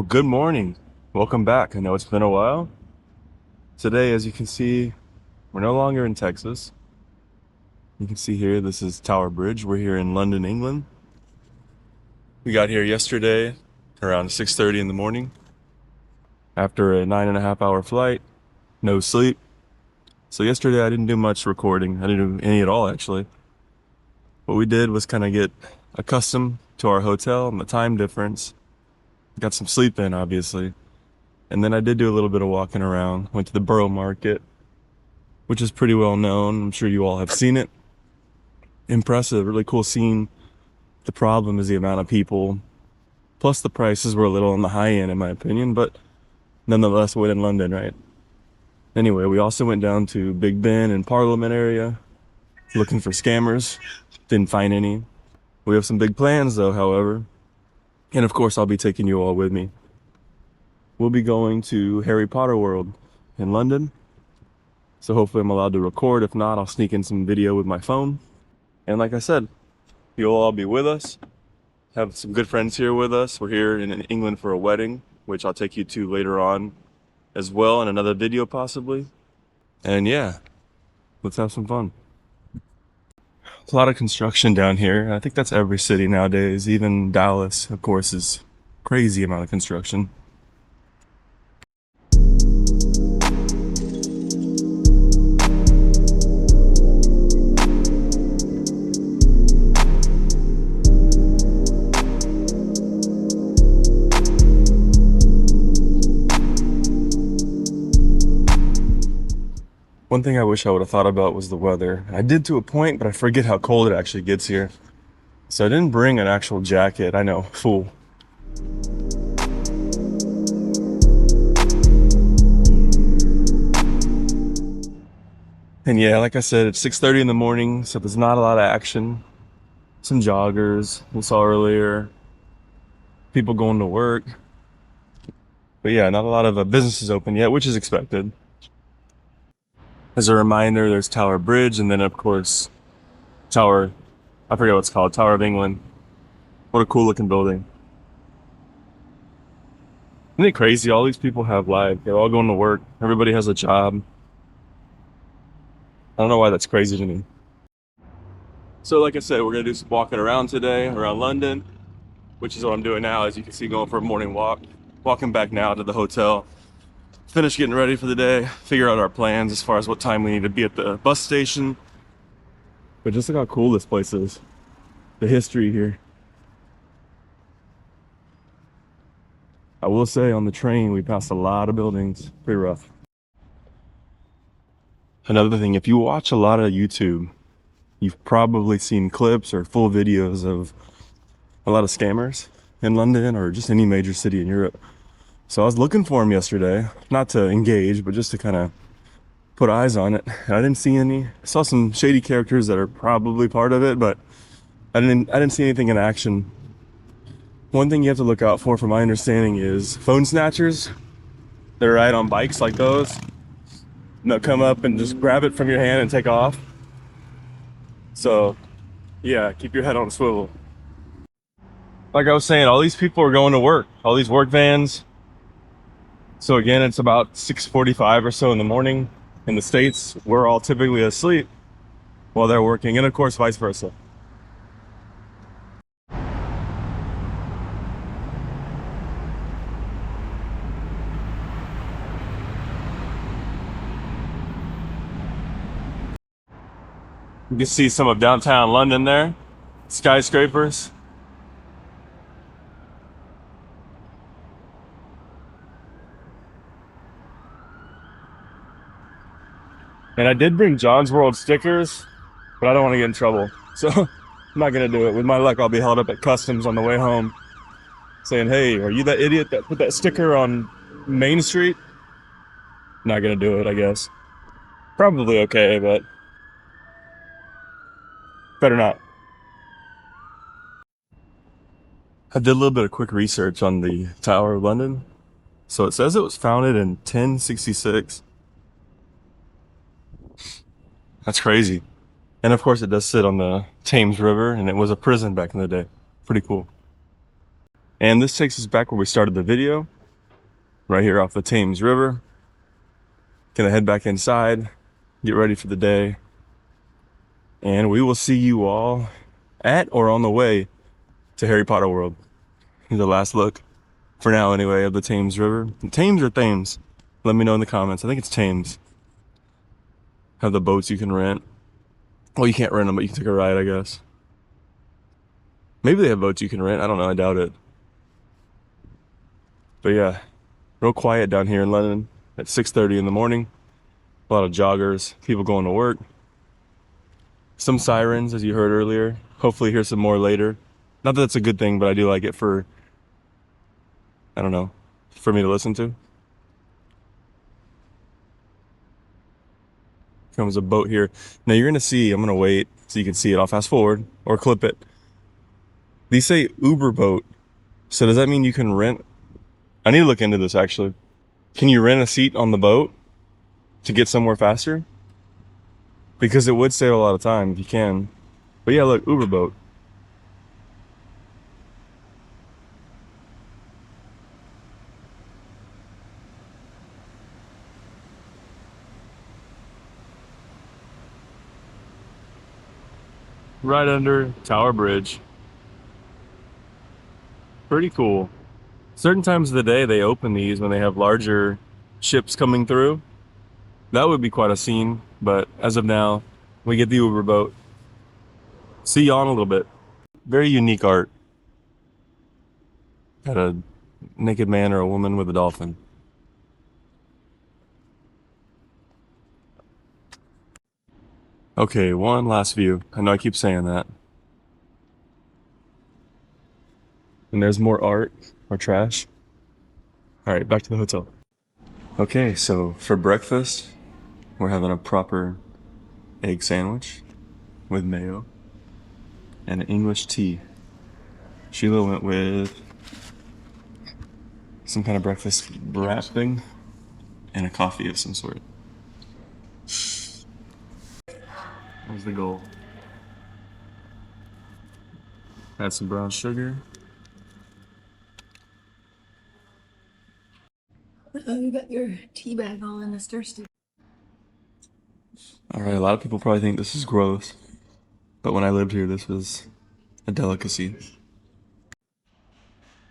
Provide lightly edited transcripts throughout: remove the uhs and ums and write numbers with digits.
Well, good morning. Welcome back. I know it's been a while. Today, as you can see, we're no longer in Texas. You can see here, this is Tower Bridge. We're here in London, England. We got here yesterday around 6:30 in the morning after a 9.5 hour flight, no sleep. So yesterday I didn't do much recording. I didn't do any at all, actually. What we did was kind of get accustomed to our hotel and the time difference. Got some sleep in, obviously. And then I did do a little bit of walking around. Went to the Borough Market, which is pretty well known. I'm sure you all have seen it. Impressive, really cool scene. The problem is the amount of people. Plus the prices were a little on the high end in my opinion, but nonetheless, we're in London, right? Anyway, we also went down to Big Ben and Parliament area looking for scammers. Didn't find any. We have some big plans though, however. And of course, I'll be taking you all with me. We'll be going to Harry Potter World in London. So hopefully I'm allowed to record. If not, I'll sneak in some video with my phone. And like I said, you'll all be with us. Have some good friends here with us. We're here in England for a wedding, which I'll take you to later on as well in another video possibly. And yeah, let's have some fun. There's a lot of construction down here. I think that's every city nowadays. Even Dallas, of course, is crazy amount of construction. One thing I wish I would have thought about was the weather. I did to a point, but I forget how cold it actually gets here. So I didn't bring an actual jacket. I know, fool. And yeah, like I said, it's 6:30 in the morning, so there's not a lot of action. Some joggers we saw earlier, people going to work. But yeah, not a lot of businesses open yet, which is expected. As a reminder, there's Tower Bridge, and then of course, Tower, I forget what it's called, Tower of England. What a cool looking building. Isn't it crazy? All these people have lives. They're all going to work. Everybody has a job. I don't know why that's crazy to me. So like I said, we're gonna do some walking around today, around London, which is what I'm doing now. As you can see, going for a morning walk. Walking back now to the hotel. Finish getting ready for the day, figure out our plans as far as what time we need to be at the bus station. But just look how cool this place is. The history here. I will say on the train, we passed a lot of buildings. Pretty rough. Another thing, if you watch a lot of YouTube, you've probably seen clips or full videos of a lot of scammers in London or just any major city in Europe. So I was looking for them yesterday, not to engage, but just to kind of put eyes on it. And I didn't see any. I saw some shady characters that are probably part of it, but I didn't see anything in action. One thing you have to look out for, from my understanding, is phone snatchers. They're ride on bikes like those. And they'll come up and just grab it from your hand and take off. So yeah, keep your head on a swivel. Like I was saying, all these people are going to work, all these work vans. So again, it's about 6:45 or so in the morning. In the States, we're all typically asleep while they're working, and of course, vice versa. You can see some of downtown London there, skyscrapers. And I did bring John's World stickers, but I don't want to get in trouble. So I'm not going to do it. With my luck, I'll be held up at customs on the way home saying, hey, are you that idiot that put that sticker on Main Street? Not going to do it, I guess. Probably okay, but better not. I did a little bit of quick research on the Tower of London. So it says it was founded in 1066. That's crazy. And of course it does sit on the Thames River, and it was a prison back in the day. Pretty cool. And this takes us back where we started the video, right here off the Thames River. Gonna head back inside, get ready for the day, and we will see you all at or on the way to Harry Potter World. The last look, for now anyway, of the Thames River. Thames or Thames? Let me know in the comments. I think it's Thames. Have the boats you can rent. Well, you can't rent them, but you can take a ride, I guess. Maybe they have boats you can rent. I don't know. I doubt it. But yeah, real quiet down here in London at 6:30 in the morning. A lot of joggers, people going to work. Some sirens, as you heard earlier. Hopefully hear some more later. Not that it's a good thing, but I do like it for, I don't know, for me to listen to. Comes a boat here. Now you're gonna see, I'm gonna wait so you can see it. I'll fast forward or clip it. These say Uber boat. So does that mean you can rent? I need to look into this actually. Can you rent a seat on the boat to get somewhere faster? Because it would save a lot of time if you can. But yeah, look, Uber boat. Right under Tower Bridge. Pretty cool. Certain times of the day they open these when they have larger ships coming through. That would be quite a scene, but as of now, we get the Uber boat. See you on a little bit. Very unique art. Got a naked man or a woman with a dolphin. Okay, one last view. I know I keep saying that. And there's more art or trash. All right, back to the hotel. Okay, so for breakfast, we're having a proper egg sandwich with mayo and an English tea. Sheila went with some kind of breakfast wrap thing and a coffee of some sort. That was the goal. Add some brown sugar. Oh, you got your tea bag all in this thirsty. All right, a lot of people probably think this is gross, but when I lived here, this was a delicacy.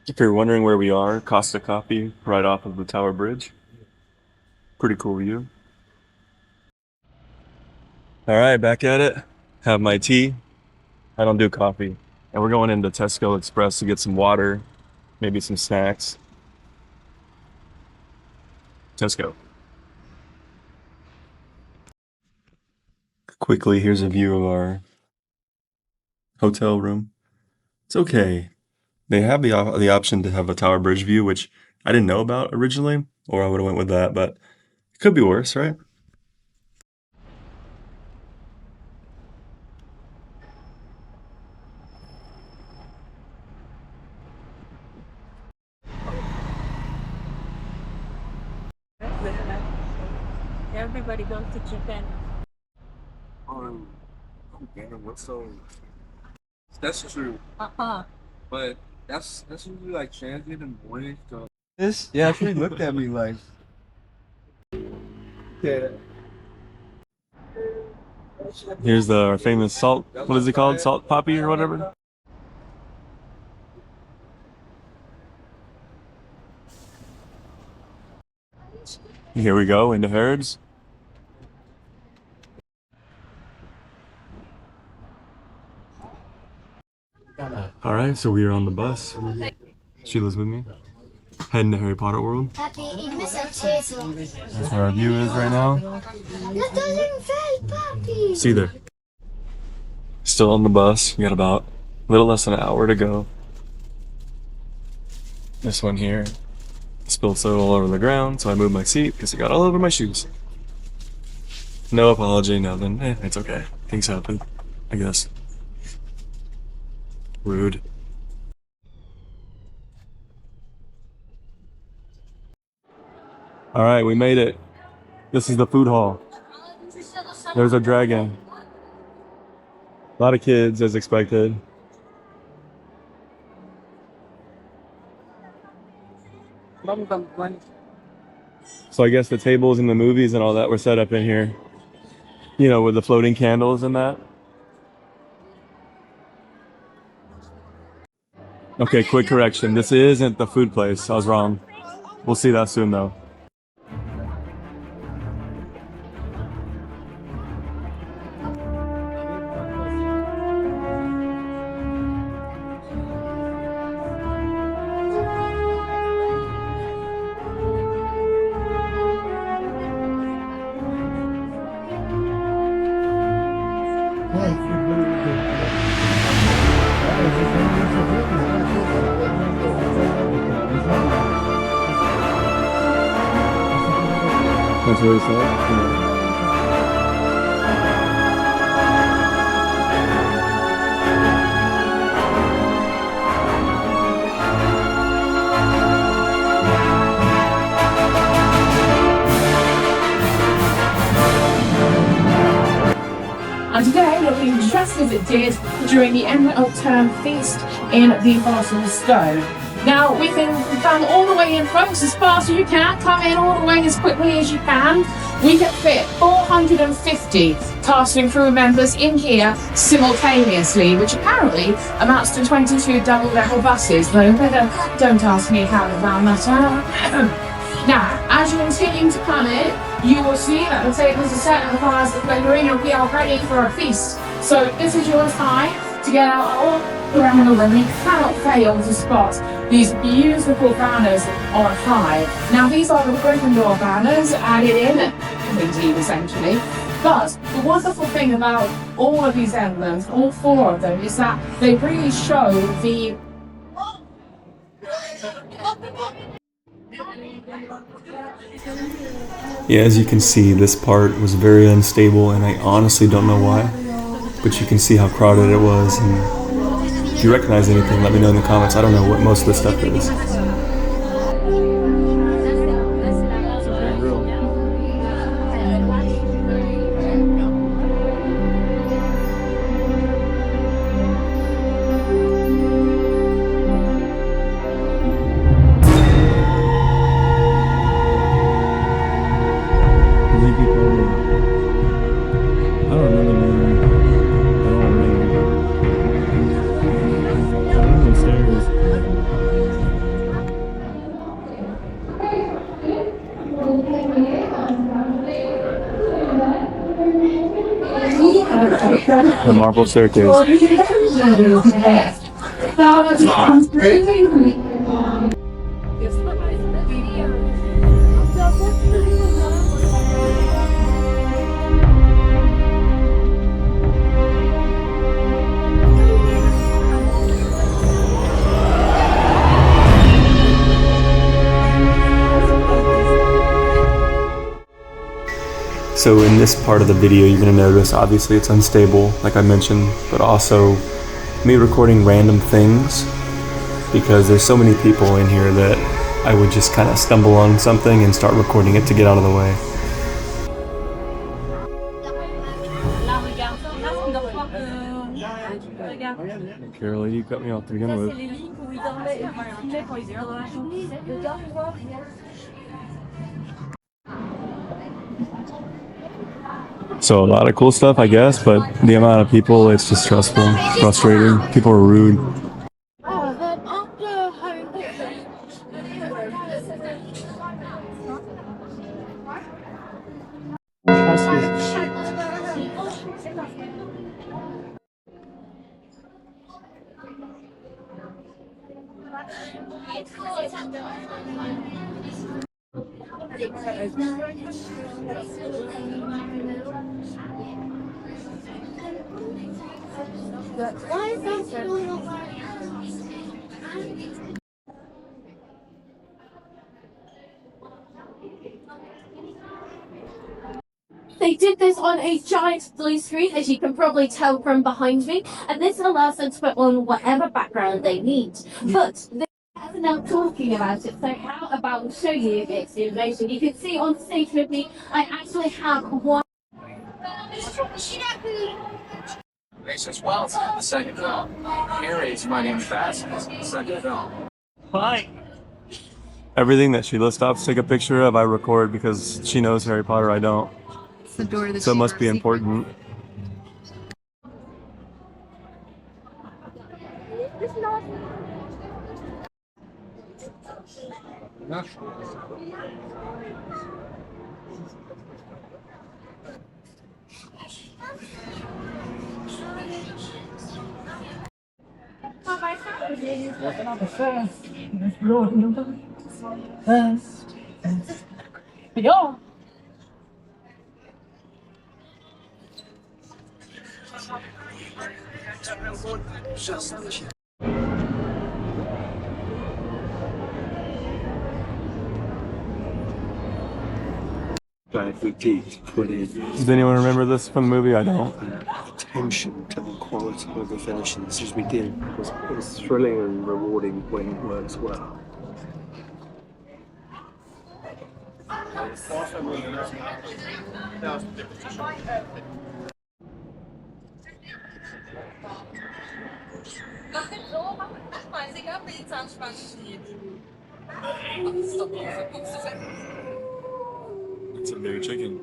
If you're wondering where we are, Costa Coffee, right off of the Tower Bridge. Pretty cool view. All right, back at it. Have my tea. I don't do coffee. And we're going into Tesco Express to get some water, maybe some snacks. Tesco. Quickly, here's a view of our hotel room. It's okay. They have the option to have a Tower Bridge view, which I didn't know about originally, or I would have went with that, but it could be worse, right? Everybody goes to Japan. Oh, damn, what's so? That's true, but that's usually like transient and morning. So this, yeah, she looked at me like, yeah. Here's our famous salt, what is it called? Salt poppy or whatever? Here we go, into Harrods. All right, so we are on the bus. Sheila's with me. Heading to Harry Potter World. That's where our view is right now. See you there. Still on the bus. We got about a little less than an hour to go. This one here spilled soda all over the ground, so I moved my seat because it got all over my shoes. No apology, nothing. It's okay. Things happen, I guess. Rude. All right, we made it. This is the food hall. There's our dragon. A lot of kids, as expected. So I guess the tables and the movies and all that were set up in here. You know, with the floating candles and that. Okay, quick correction. This isn't the food place. I was wrong. We'll see that soon though. That's what he said. Yeah. And today it'll be just as it did during the end of term feast in the Philosopher's Stone. Now we can come all the way in, folks, as fast as you can. Come in all the way as quickly as you can. We can fit 450 cast and crew members in here simultaneously, which apparently amounts to 22 double-decker buses, though don't ask me how they found that out. Now, as you continue to come in, you will see that the tables are set and the fires are flickering and we are ready for a feast. So this is your time to get out all around the room. You cannot fail to spot these beautiful banners on high. Now these are the Gryffindor banners added in, indeed essentially. But the wonderful thing about all of these emblems, all four of them, is that they really show the Yeah, as you can see, this part was very unstable, and I honestly don't know why. But you can see how crowded it was, and if you recognize anything, let me know in the comments. I don't know what most of this stuff is. The marble staircase. So in this part of the video, you're going to notice, obviously it's unstable, like I mentioned, but also me recording random things because there's so many people in here that I would just kind of stumble on something and start recording it to get out of the way. Carol, you cut me off to begin with. So a lot of cool stuff, I guess, but the amount of people, it's just stressful, frustrating. People are rude. They did this on a giant blue screen, as you can probably tell from behind me, and this allows them to put on whatever background they need. But they are now talking about it, so how about we show you this information? You can see on stage with me, I actually have one. As well as the second film. Harry's My Name is Bass is the second film. Hi. Everything that she lists off to take a picture of, I record because she knows Harry Potter, I don't. It's the door that So it must be important. Ja. Giant boutique put in Does anyone remember this from the movie? I don't. attention to the quality of the finishes as we did. It's thrilling and rewarding when it works well. It's a big chicken.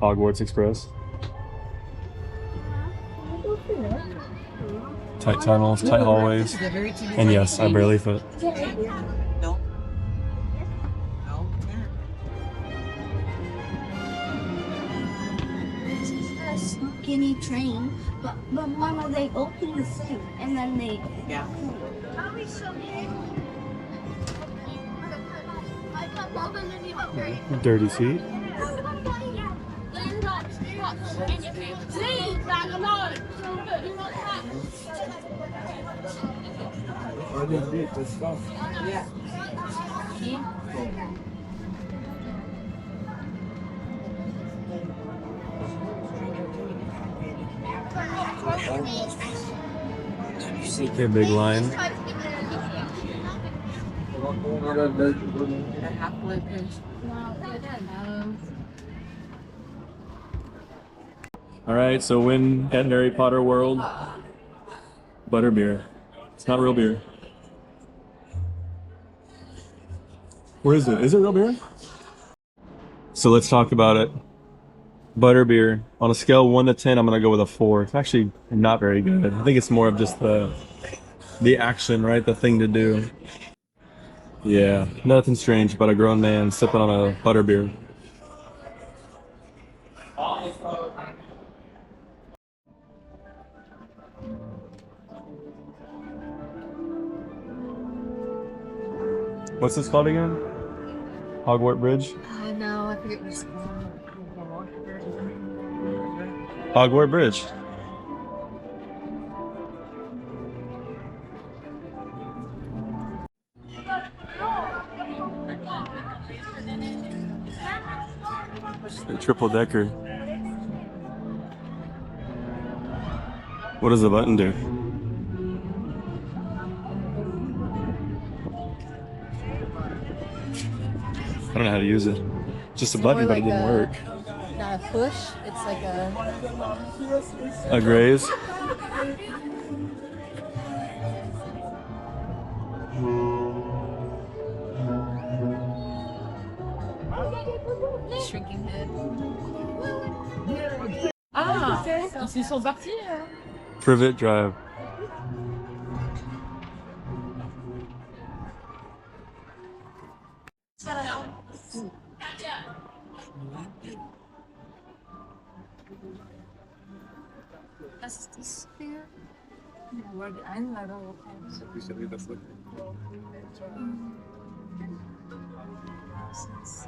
Hogwarts Express. Tight tunnels, tight hallways. And yes, I barely fit. A skinny train, but Mama, they open the thing and then they Dirty seat. Okay, big line. All right, so when at Harry Potter World, Butterbeer. It's not real beer. Where is it? Is it real beer? So let's talk about it. Butterbeer. On a scale of 1 to 10, I'm gonna go with a 4. It's actually not very good. I think it's more of just the action, right? The thing to do. Yeah, nothing strange about a grown man sipping on a butterbeer. What's this called again? Hogwarts Bridge? No, I forget what it's called. Hogwarts Bridge. A triple decker. What does the button do? I don't know how to use it. Just a button, but it didn't work. Not a push, it's like A graze. shrinking head. Ah, ils sont partis. Privet Drive. Was ist das für? Ja, die Einladung.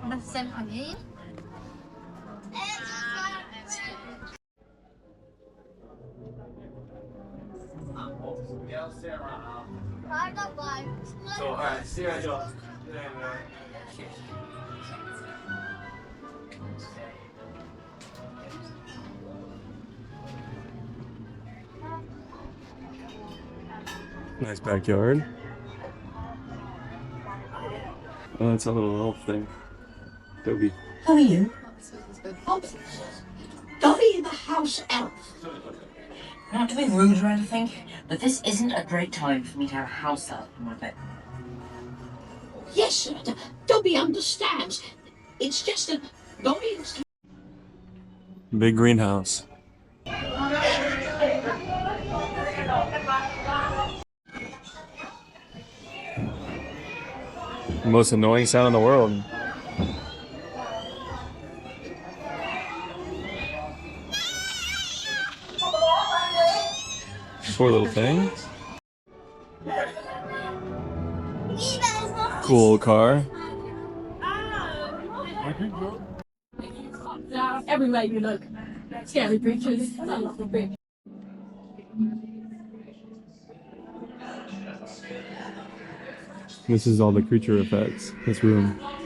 Das ist ein Familie? Nice backyard. Oh, it's a little elf thing. Toby. Who are you? Oh, Dobby the house elf. Not to be rude or anything, but this isn't a great time for me to have a house elf in my bed. Yes, sir. Dobby understands. It's just that Dobby is... Big greenhouse. The most annoying sound in the world. Poor little thing. Cool old car. Everywhere you look, scary creatures. I love the bridge. This is all the creature effects. This room. Oh,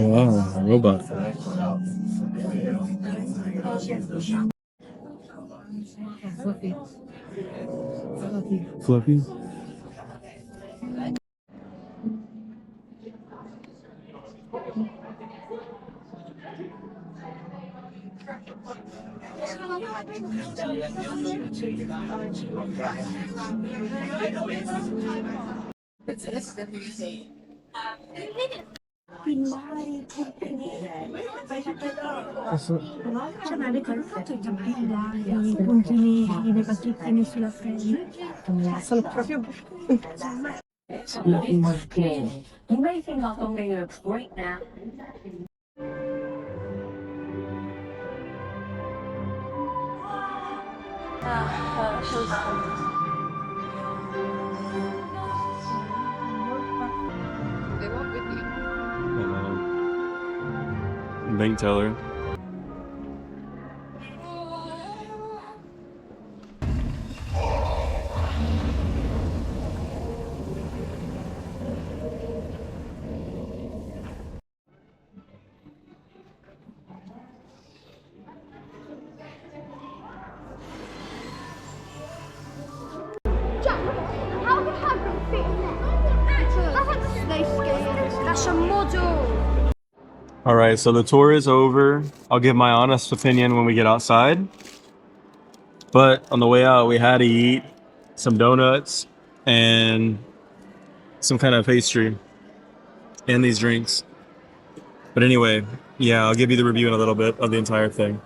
wow, a robot. Fluffy? C'è contatto i puntini negativi sulla pelle. Sono proprio You may think I'm going to break now. Bank teller. How could Hagrid fit in there? That's like snake skin. That's a model. All right, so the tour is over. I'll give my honest opinion when we get outside. But on the way out, we had to eat some donuts and some kind of pastry and these drinks. But anyway, yeah, I'll give you the review in a little bit of the entire thing.